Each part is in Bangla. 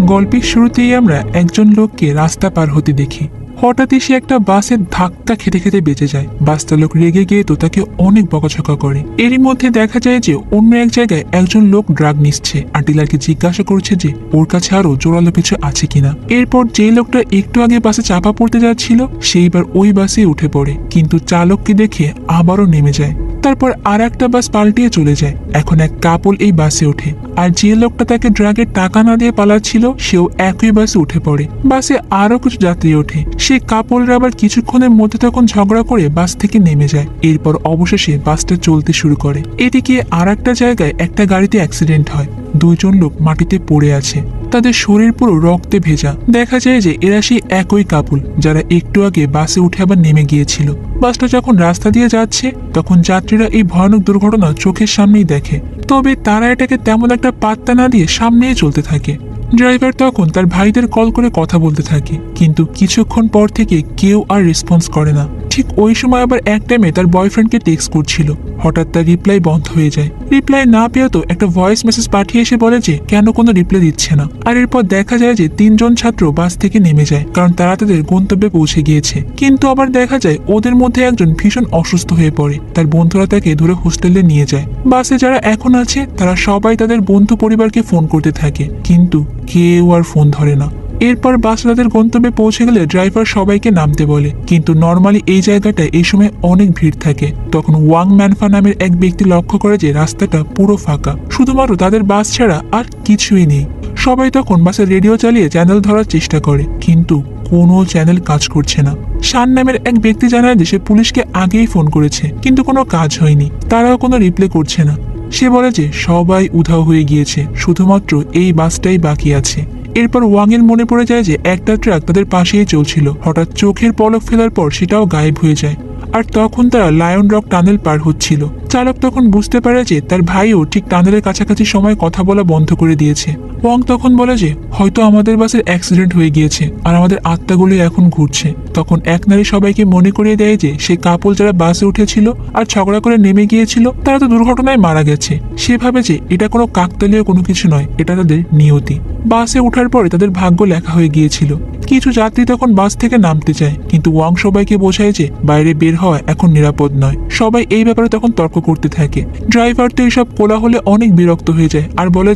গল্পের শুরুতেই আমরা একজন লোককে রাস্তা পার হতে দেখি। হঠাৎই সে একটা বাসের ধাক্কা খেতে খেতে বেঁচে যায়। বাস চালক রেগে গিয়ে তো তাকে অনেক বকাঝকা করে। এরই মধ্যে দেখা যায় যে অন্য এক জায়গায় একজন লোক ড্রাগ নিচ্ছে আর ডিলারকে জিজ্ঞাসা করছে যে ওর কাছে আরো জোরালো কিছু আছে কিনা। এরপর যে লোকটা একটু আগে বাসে চাপা পড়তে যাচ্ছিল সেইবার ওই বাসে উঠে পড়ে, কিন্তু চালককে দেখে আবারও নেমে যায়। তারপর আর একটা বাস পাল্টিয়ে চলে যায়। এখন এক কাপল এই বাসে ওঠে, আর যে লোকটা তাকে ড্রাগের টাকা না দিয়ে পালাচ্ছিল সেও একই বাসে উঠে পড়ে। বাসে আরো কিছু যাত্রী ওঠে। সেই কাপলরা আবার কিছুক্ষণের মধ্যে তখন ঝগড়া করে বাস থেকে নেমে যায়। এরপর অবশেষে বাসটা চলতে শুরু করে। এদিকে আর একটা জায়গায় একটা গাড়িতে অ্যাক্সিডেন্ট হয়। দুইজন লোক মাটিতে পড়ে আছে, তাদের শরীর পুরো রক্তে ভেজা। দেখা যায় যে এরা সেই একই কাপল যারা একটু আগে বাসে উঠে আবার নেমে গিয়েছিল। বাসটা যখন রাস্তা দিয়ে যাচ্ছে তখন যাত্রীরা এই ভয়ানক দুর্ঘটনা চোখের সামনেই দেখে, তবে তারা এটাকে তেমন একটা পাত্তা না দিয়ে সামনেই চলতে থাকে। ড্রাইভার তখন তার ভাইদের কল করে কথা বলতে থাকে, কিন্তু কিছুক্ষণ পর থেকে কেউ আর রেসপন্স করে না। ঠিক ওই সময় আবার এক টাইমে তার বয়ফ্রেন্ডকে টেক্সট করছিল, হঠাৎ তার রিপ্লাই বন্ধ হয়ে যায়। রিপ্লাই না পেয়ে তো একটা ভয়েস মেসেজ পাঠিয়ে এসে বলে যে কেন কোনো রিপ্লাই দিচ্ছে না। আর এরপর দেখা যায় যে 3 জন ছাত্র বাস থেকে নেমে যায়, কারণ তারা তাদের গন্তব্যে পৌঁছে গিয়েছে। কিন্তু আবার দেখা যায় ওদের মধ্যে একজন ভীষণ অসুস্থ হয়ে পড়ে। তার বন্ধুরা তাকে ধরে হোস্টেলে নিয়ে যায়। বাসে যারা এখন আছে তারা সবাই তাদের বন্ধু পরিবারকে ফোন করতে থাকে, কিন্তু কেউ আর ফোন ধরে না। এরপর বাস তাদের গন্তব্যে পৌঁছে গেলে ড্রাইভার সবাইকে নামতে বলে, কিন্তু নর্মালি এই জায়গাটায় এই সময় অনেক ভিড় থাকে। তখন ওয়াং ম্যানফা নামের এক ব্যক্তি লক্ষ্য করে যে রাস্তাটা পুরো ফাঁকা, শুধুমাত্র তাদের বাস ছাড়া আর কিছুই নেই। সবাই তখন বাসের রেডিও চালিয়ে চ্যানেল ধরার চেষ্টা করে, কিন্তু কোনো চ্যানেল কাজ করছে না। শান নামের এক ব্যক্তি জানায় যে সে পুলিশকে আগেই ফোন করেছে, কিন্তু কোনো কাজ হয়নি, তারাও কোনো রিপ্লাই করছে না। সে বলে যে সবাই উধাও হয়ে গিয়েছে, শুধুমাত্র এই বাসটাই বাকি আছে। এরপর ওয়াং এর মনে পড়ে যায় যে একটা ট্রাক তাদের পাশেই চলছিল। হঠাৎ চোখের পলক ফেলার পর সেটাও গায়েব হয়ে যায়, আর তখন তারা লায়ন রক টানেল পার হচ্ছিল। চালক তখন বুঝতে পারে যে তার ভাইও ঠিক টানেলের কাছাকাছি সময় কথা বলা বন্ধ করে দিয়েছে। ওয়াং তখন বলে যে হয়তো আমাদের বাসের অ্যাক্সিডেন্ট হয়ে গিয়েছে আর আমাদের আত্মাগুলি এখন ঘুরছে। তখন এক নারী সবাইকে মনে করিয়ে দেয় যে সেই কাপল যারা বাসে উঠেছিল আর ঝগড়া করে নেমে গিয়েছিল তারা তো দুর্ঘটনায় মারা গেছে। সে ভাবে যে এটা কোনো কাকতালীয় কোনো কিছু নয়, এটা তাদের নিয়তি। বাসে ওঠার পরে তাদের ভাগ্য লেখা হয়ে গিয়েছিল। কিছু যাত্রী তখন বাস থেকে নামতে চায়, কিন্তু ওয়াং সবাইকে বোঝায় যে বাইরে বের হওয়া এখন নিরাপদ নয়। সবাই এই ব্যাপারে তখন তর্ক করতে থাকে। ড্রাইভার তো এইসব কোলাহলে অনেক বিরক্ত হয়ে যায় আর বলে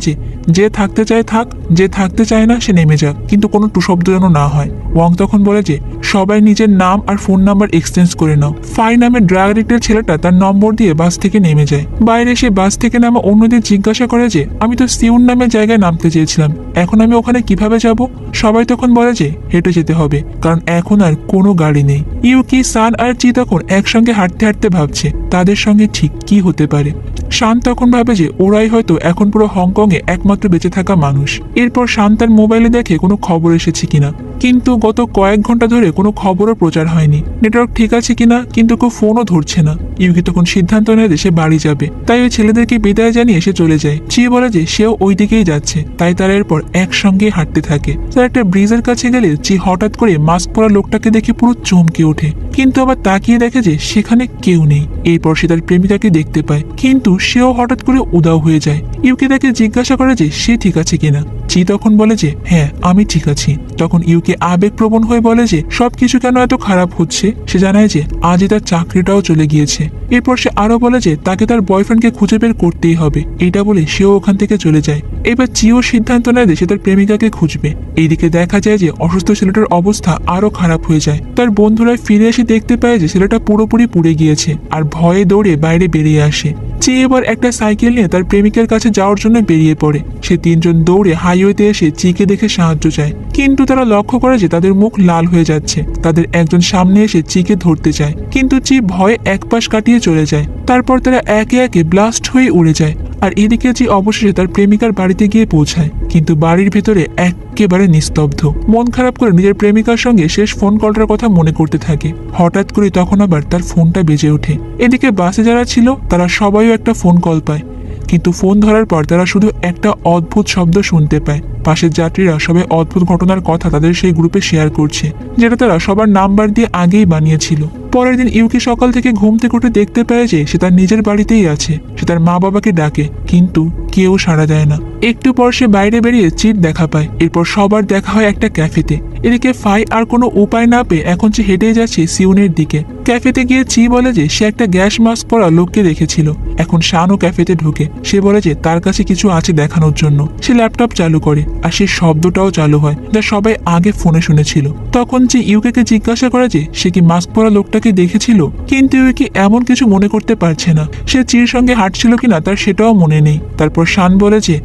যে থাকতে চায় থাক, যে থাকতে চায় না সে নেমে যাক, কিন্তু কোনো টুশব্দ যেন না হয়। ওয়াং তখন বলে যে সবাই নিজের নাম আর ফোন নাম্বার এক্সচেঞ্জ করে নাও। ফাই নামের ড্রাগ এডিক্টের ছেলেটা তার নম্বর দিয়ে বাস থেকে নেমে যায়। বাইরে এসে বাস থেকে নামা অন্যদের জিজ্ঞাসা করে যে আমি তো সিউন নামের জায়গায় নামতে চেয়েছিলাম, এখন আমি ওখানে কিভাবে যাব? সবাই তখন বলে যে হেঁটে যেতে হবে, কারণ এখন আর কোনো গাড়ি নেই। ইউকি, সান আর চি তখন একসঙ্গে হাঁটতে হাঁটতে ভাবছে তাদের সঙ্গে ঠিক কি হতে পারে। শান তখন ভাবে যে ওরাই হয়তো এখন পুরো হংকং এ একমাত্র বেঁচে থাকা মানুষ। এরপর শান তার মোবাইলে দেখে কোনো খবর এসেছে কিনা, কিন্তু গত কয়েক ঘন্টা ধরে কোনো খবরও প্রচার হয়নি। নেটওয়ার্ক ঠিক আছে কিনা, কিন্তু কেউ ফোনও ধরছে না। ইউকি তখন সিদ্ধান্ত নেয় সে বাড়ি যাবে, তাই ওই ছেলেদেরকে বিদায় জানিয়ে সে চলে যায়। চি বলে যে সেও ওই দিকেই যাচ্ছে, তাই তারা এরপর একসঙ্গে হাঁটতে থাকে। তারা একটা ব্রিজের কাছে গেলে চি হঠাৎ করে মাস্ক পরা লোকটাকে দেখে পুরো চমকে ওঠে, কিন্তু আবার তাকিয়ে দেখে যে সেখানে কেউ নেই। এরপর সে তার প্রেমিকাকে দেখতে পায়, কিন্তু সেও হঠাৎ করে উধাও হয়ে যায়। ইউকি তাকে জিজ্ঞাসা করে যে সে ঠিক আছে কিনা। চি তখন বলে যে হ্যাঁ আমি ঠিক আছি। তখন ইউকি আবেগপ্রবণ হয়ে বলে যে সবকিছু কেন এত খারাপ হচ্ছে। সে জানায় যে আজই তার চাকরিটাও চলে গিয়েছে। এরপর সে আরো বলে যে তাকে তার বয়ফ্রেন্ডকে খুঁজে বের করতেই হবে। এটা বলে সেও ওখান থেকে চলে যায়। এবার চিও সিদ্ধান্ত নেয় যে সে তার প্রেমিকাকে খুঁজবে। এইদিকে দেখা যায় যে অসুস্থ ছেলেটার অবস্থা আরো খারাপ হয়ে যায়। তার বন্ধুরা ফিরে এসে দেখতে পায় যে ছেলেটা পুরোপুরি পুড়ে গিয়েছে, আর ভয়ে দৌড়ে বাইরে বেরিয়ে আসে। চি এবার একটা সাইকেল নিয়ে তার প্রেমিকের কাছে যাওয়ার জন্য বেরিয়ে পড়ে। সে 3 জন দৌড়ে হাইওয়েতে এসে চিকে দেখে সাহায্য চায়, কিন্তু তারা লক্ষ্য করে যে তাদের মুখ লাল হয়ে যাচ্ছে। তাদের একজন সামনে এসে চিকে ধরতে চায়, কিন্তু চি ভয়ে এক পাশ কাটিয়ে চলে যায়। তারপর তারা একে একে ব্লাস্ট হয়ে উড়ে যায়। আর এদিকে চি অবশেষে তার প্রেমিকার বাড়িতে গিয়ে পৌঁছায়, কিন্তু বাড়ির ভেতরে একেবারে নিস্তব্ধ। মন খারাপ করে নিজের প্রেমিকার সঙ্গে শেষ ফোন কলটার কথা মনে করতে থাকে। হঠাৎ করে তখন আবার তার ফোনটা বেজে ওঠে। এদিকে বাসে যারা ছিল তারা সবাইও একটা ফোন কল পায়, কিন্তু ফোন ধরার পর তারা শুধু একটা অদ্ভুত শব্দ শুনতে পায়। পাশের যাত্রীরা সবাই অদ্ভুত ঘটনার কথা তাদের সেই গ্রুপে শেয়ার করছে, যেটা তারা সবার নাম্বার দিয়ে আগেই বানিয়েছিল। পরের দিন ইউকি সকাল থেকে ঘুম থেকে উঠে দেখতে পায় যে সে তার নিজের বাড়িতেই আছে। সে তার মা বাবাকে ডাকে, কিন্তু কেউ সাড়া দেয় না। একটু পর সে বাইরে বেরিয়ে চিট দেখা পায়। এরপর সবার দেখা হয় একটা ক্যাফেতে। এদিকে ফাই আর কোনো উপায় না পেয়ে এখন সে হেঁটে যাচ্ছে সিউনের দিকে। ক্যাফেতে গিয়ে চি বলে যে সে একটা গ্যাস মাস্ক পরা লোককে দেখেছিল। এখন শানও ক্যাফেতে ঢুকে। সে বলে যে তার কাছে কিছু আছে দেখানোর জন্য। সে ল্যাপটপ চালু করে আর সেই শব্দটাও চালু হয়, যা সবাই আগে ফোনে শুনেছিল। তখন চি ইউকে জিজ্ঞাসা করে যে সে কি মাস্ক পরা লোকটাকে দেখেছিল, কিন্তু ইউকি এমন কিছু মনে করতে পারছে না। সে চির সঙ্গে হাঁটছিল কিনা তার সেটাও মনে নেই। তারপর শান বলে যে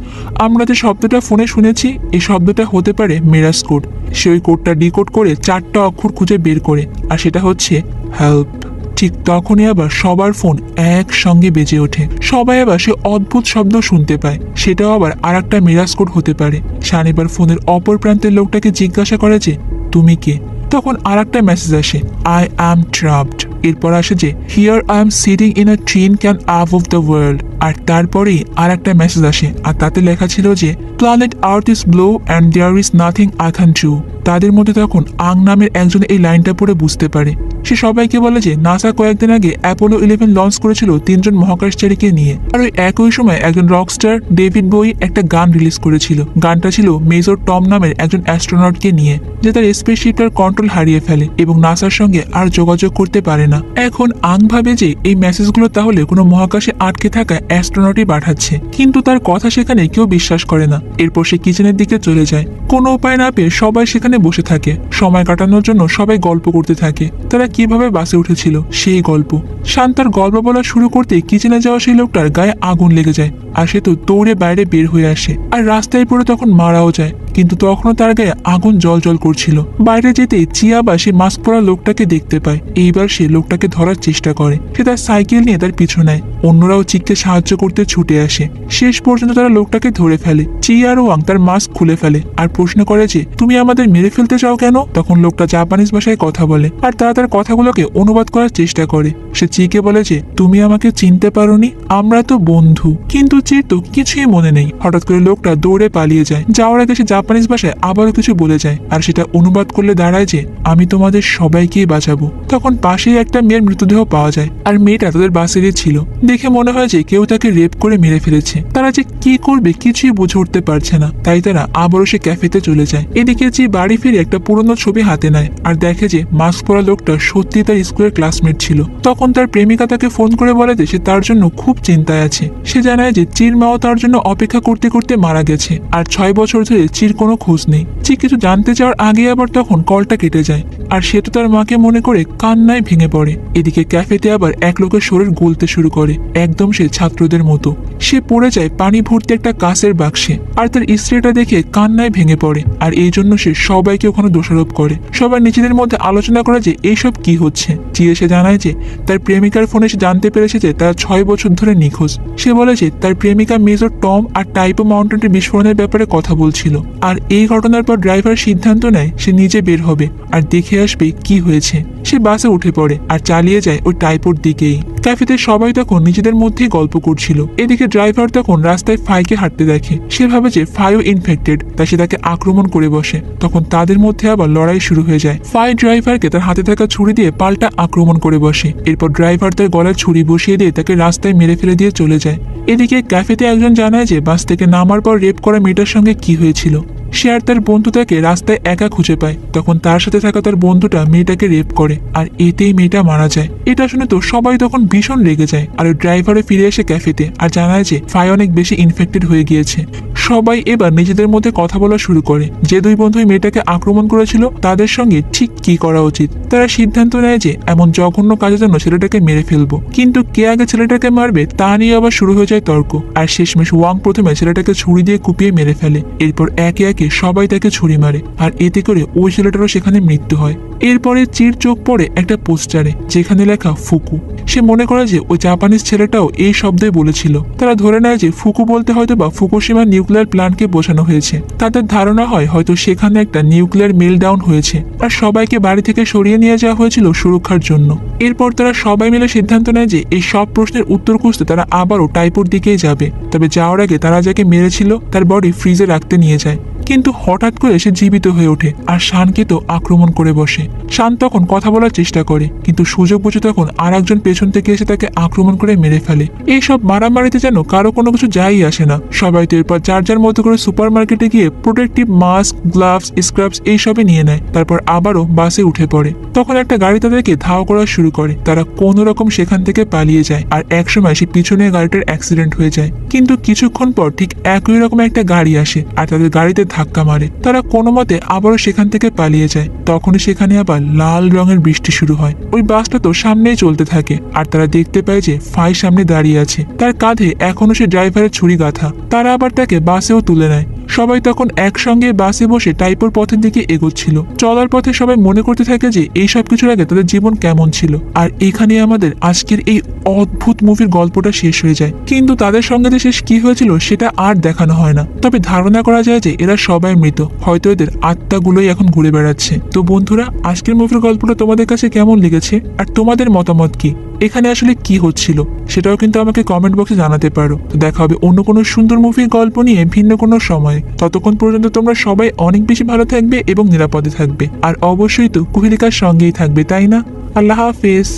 আমরা যে শব্দটা ফোনে শুনেছি, এই শব্দটা হতে পারে মিরাস কোড। সে ওই কোডটা ডিকোড করে 4টা অক্ষর খুঁজে বের করে, আর সেটা হচ্ছে হেল্প। ঠিক তখনই আবার সবার ফোন একসঙ্গে বেজে ওঠে। সবাই আবার সে অদ্ভুত শব্দ শুনতে পায়। সেটাও আবার আর একটা মিরাস কোড হতে পারে। শান এবার ফোনের অপর প্রান্তের লোকটাকে জিজ্ঞাসা করে যে তুমি কে। তখন আর একটা মেসেজ আসে, আই অ্যাম ট্রাপড। এরপর আসে যে here I am sitting in a train can have of the world. আর তারপরেই আর একটা মেসেজ আসে, আর তাতে লেখা ছিল যে planet earth is blue and there is nothing I can do. তাদের মধ্যে তখন আং নামের একজন এই লাইনটা পড়ে বুঝতে পারে। সে সবাইকে বলে যে নাসা কয়েকদিন আগে অ্যাপোলো 11 লঞ্চ করেছিল 3 জন মহাকাশচারীকে নিয়ে। আর ওই একই সময় একজন রকস্টার ডেভিড বোয়ি একটা গান রিলিজ করেছিল। গানটা ছিল মেজর টম নামের একজন অ্যাস্ট্রোনটকে নিয়ে, যে তার স্পেসশিপটার কন্ট্রোল হারিয়ে ফেলে এবং নাসার সঙ্গে আর যোগাযোগ করতে পারে না। এখন আং ভাবে যে এই মেসেজগুলো তাহলে কোনো মহাকাশে আটকে থাকা অ্যাস্ট্রোনটই পাঠাচ্ছে, কিন্তু তার কথা সেখানে কেউ বিশ্বাস করে না। এরপর সে কিচেনের দিকে চলে যায়। কোনো উপায় না পেয়ে সবাই সেখানে বসে থাকে। সময় কাটানোর জন্য সবাই গল্প করতে থাকে, তারা কিভাবে বাসে উঠেছিল সেই গল্প। শান্তার গল্প বলা শুরু করতে কিচেনে যাওয়া সেই লোকটার গায়ে আগুন লেগে যায়, আর সে তো দৌড়ে বাইরে বের হয়ে আসে আর রাস্তায় পড়ে তখন মারাও যায়। কিন্তু তখনও তার গায়ে আগুন জল করছিল। বাইরে যেতেই চিয়া বা সে মাস্ক পরা লোকটাকে দেখতে পায়। এইবার সে লোকটাকে ধরার চেষ্টা করে। সে তার সাইকেল নিয়ে তার পিছু নেয়। অন্যরাও চিককে সাহায্য করতে ছুটে আসে। শেষ পর্যন্ত তারা লোকটাকে ধরে ফেলে। চিয়া আর ওয়াং তার মাস্ক খুলে ফেলে আর প্রশ্ন করে যে তুমি আমাদের মেরে ফেলতে চাও কেন। তখন লোকটা জাপানিজ ভাষায় কথা বলে আর তারা তার কথাগুলোকে অনুবাদ করার চেষ্টা করে। সে চিকে বলে যে তুমি আমাকে চিনতে পারোনি, আমরা তো বন্ধু। কিন্তু চির তো কিছুই মনে নেই। হঠাৎ করে লোকটা দৌড়ে পালিয়ে যায়। যাওয়ার আগে সে জাপানিজ ভাষায় আবারও কিছু বলে যায়, আর সেটা অনুবাদ করলে দাঁড়ায় যে আমি তোমাদের সবাইকেই বাঁচাবো। তখন পাশেই একটা মেয়ের মৃতদেহ পাওয়া যায়, আর মেয়েটা তাদের বাসেরই ছিল। দেখে মনে হয় যে কেউ তাকে রেপ করে মেরে ফেলেছে। তারা যে কি করবে কিছুই বুঝে উঠতে পারছে না, তাই তারা আবারও সে ক্যাফেতে চলে যায়। এদিকে যে বাড়ি ফিরে একটা পুরনো ছবি হাতে নেয় আর দেখে যে মাস্ক পরা লোকটা সত্যি তার স্কুলের ক্লাসমেট ছিল। তখন তার প্রেমিকা তাকে ফোন করে বলে যে সে তার জন্য খুব চিন্তায় আছে। সে জানায় যে চির মাও তার জন্য অপেক্ষা করতে করতে মারা গেছে, আর 6 বছর ধরে চির কোনো খোঁজ নেই। চি কিছু জানতে চাওয়ার আগে আবার তখন কলটা কেটে যায়, আর সে তো তার মাকে মনে করে কান্নায় ভেঙে পড়ে। এদিকে ক্যাফেতে আবার এক লোকের শরীর গলতে শুরু করে, একদম সে ছাত্রদের মতো। সে পড়ে যায় পানি ভর্তি একটা কাঁচের বাক্সে, আর তার স্ত্রীটা দেখে কান্নায় ভেঙে পড়ে। আর এই জন্য সে সবাইকে ওখানে দোষারোপ করে। সবাই নিজেদের মধ্যে আলোচনা করে যে এইসব কি হচ্ছে। চি এসে জানায় যে তার প্রেমিকার ফোনে সে জানতে পেরেছে যে তারা 6 বছর ধরে নিখোঁজ। সে বলে যে তার প্রেমিকা মেজর টম আর টাইপো মাউন্টেনের বিস্ফোরণের ব্যাপারে কথা বলছিল। আর এই ঘটনার পর ড্রাইভার সিদ্ধান্ত নেয় সে নিজে বের হবে আর দেখে আসবে কি হয়েছে। সে বাসে উঠে পড়ে আর চালিয়ে যায় ওই টাইপোর দিকেই। ক্যাফেতে সবাই তখন নিজেদের মধ্যেই গল্প করছিল। এদিকে ড্রাইভার তখন রাস্তায় ফাইকে হাঁটতে দেখে। সে ভাবে যে ফাইও ইনফেক্টেড, তাই সে তাকে আক্রমণ করে বসে। তখন তাদের মধ্যে আবার লড়াই শুরু হয়ে যায়। ফাই ড্রাইভারকে তার হাতে থাকা ছুরি দিয়ে পাল্টা আক্রমণ করে বসে। এরপর ড্রাইভার তার গলায় ছুরি বসিয়ে দিয়ে তাকে রাস্তায় মেরে ফেলে দিয়ে চলে যায়। এদিকে ক্যাফেতে একজন জানায় যে বাস থেকে নামার পর রেপ করা মেয়েটার সঙ্গে কি হয়েছিল। সে আর তার বন্ধু তাকে রাস্তায় একা খুঁজে পায়। তখন তার সাথে থাকা তার বন্ধুটা মেয়েটাকে রেপ করে, আর এতেই মেয়েটা মারা যায়। এটা শুনে তো সবাই তখন ভীষণ রেগে যায়। আর ওই ড্রাইভারে ফিরে এসে ক্যাফেতে আর জানায় যে ফাই অনেক বেশি ইনফেক্টেড হয়ে গিয়েছে। সবাই এবার নিজেদের মধ্যে কথা বলা শুরু করে যে 2 বন্ধুই মেয়েটাকে আক্রমণ করেছিল তাদের সঙ্গে ঠিক কি করা উচিত। তারা সিদ্ধান্ত নেয় যে এমন জঘন্য কাজের জন্য ছেলেটাকে মেরে ফেলবো, কিন্তু কে আগে ছেলেটাকে মারবে তা নিয়ে আবার শুরু হয়ে যায় তর্ক। আর শেষমেশ ওয়াং প্রথমে ছেলেটাকে ছুরি দিয়ে কুপিয়ে মেরে ফেলে। এরপর একে একে সবাই তাকে ছুরি মারে, আর এতে করে ওই ছেলেটারও সেখানে মৃত্যু হয়। এরপরে চির চোখ পড়ে একটা পোস্টারে, যেখানে লেখা ফুকু। সে মনে করে যে ওই জাপানিজ ছেলেটাও এই শব্দই বলেছিল। তারা ধরে নেয় যে ফুকু বলতে হয়তো বা ফুকুশিমা নিউক্লিয়ার প্ল্যান্টকে বোঝানো হয়েছে। তাদের ধারণা হয় হয়তো সেখানে একটা নিউক্লিয়ার মেলডাউন হয়েছে, আর সবাইকে বাড়ি থেকে সরিয়ে নিয়ে যাওয়া হয়েছিল সুরক্ষার জন্য। এরপর তারা সবাই মিলে সিদ্ধান্ত নেয় যে এই সব প্রশ্নের উত্তর খুঁজতে তারা আবারও টাইপোর দিকেই যাবে। তবে যাওয়ার আগে তারা যাকে মেরেছিল তার বডি ফ্রিজে রাখতে নিয়ে যায়। কিন্তু হঠাৎ করে সে জীবিত হয়ে ওঠে আর শানকে তো আক্রমণ করে বসে। শান তখন কথা বলার চেষ্টা করে, কিন্তু সুযোগ বুঝে তখন আর একজন পেছন থেকে এসে তাকে আক্রমণ করে মেরে ফেলে। এইসব মারামারিতে যেন কারো কোনো কিছু যাই আসে না। সবাই তো এরপর যার যার মতো করে সুপার মার্কেটে গিয়ে প্রোটেক্টিভ মাস্ক, গ্লাভস, স্ক্রাবস এইসবই নিয়ে নেয়। তারপর আবারও বাসে উঠে পড়ে। তখন একটা গাড়ি তাদেরকে ধাওয়া করা শুরু করে। তারা কোনো রকম সেখান থেকে পালিয়ে যায়, আর একসময় সে পিছনে গাড়িটার অ্যাক্সিডেন্ট হয়ে যায়। কিন্তু কিছুক্ষণ পর ঠিক একই রকম একটা গাড়ি আসে আর তাদের গাড়িতে ধাক্কা মারে। তারা কোনো মতে আবারও সেখান থেকে পালিয়ে যায়। তখনই সেখানে আবার লাল রঙের বৃষ্টি শুরু হয়। ওই বাসটা তো সামনেই চলতে থাকে, আর তারা দেখতে পায় যে ফাই সামনে দাঁড়িয়ে আছে। তার কাঁধে এখনো সে ড্রাইভারের ছুরি গাঁথা। তারা আবার তাকে বাসেও তুলে নেয়। সবাই তখন একসঙ্গে বাসে বসে টাইপোর পথের দিকে এগোচ্ছিল। চলার পথে সবাই মনে করতে থাকে যে এই সব কিছুর আগে তাদের জীবন কেমন ছিল। আর এখানে আমাদের আজকের এই অদ্ভুত মুভির গল্পটা শেষ হয়ে যায়। কিন্তু তাদের সঙ্গে যে শেষ কি হয়েছিল সেটা আর দেখানো হয় না। তবে ধারণা করা যায় যে এরা সবাই মৃত, হয়তো এদের আত্মাগুলোই এখন ঘুরে বেড়াচ্ছে। তো বন্ধুরা, আজকের মুভির গল্পটা তোমাদের কাছে কেমন লেগেছে আর তোমাদের মতামত কি? এখানে আসলে কি হচ্ছিল সেটাও কিন্তু আমাকে কমেন্ট বক্সে জানাতে পারো। তো দেখা হবে অন্য কোনো সুন্দর মুভির গল্প নিয়ে ভিন্ন কোনো সময়ে। ততক্ষণ পর্যন্ত তোমরা সবাই অনেক বেশি ভালো থাকবে এবং নিরাপদে থাকবে। আর অবশ্যই তো কুহেলিকার সঙ্গেই থাকবে, তাই না? আল্লাহ হাফেজ।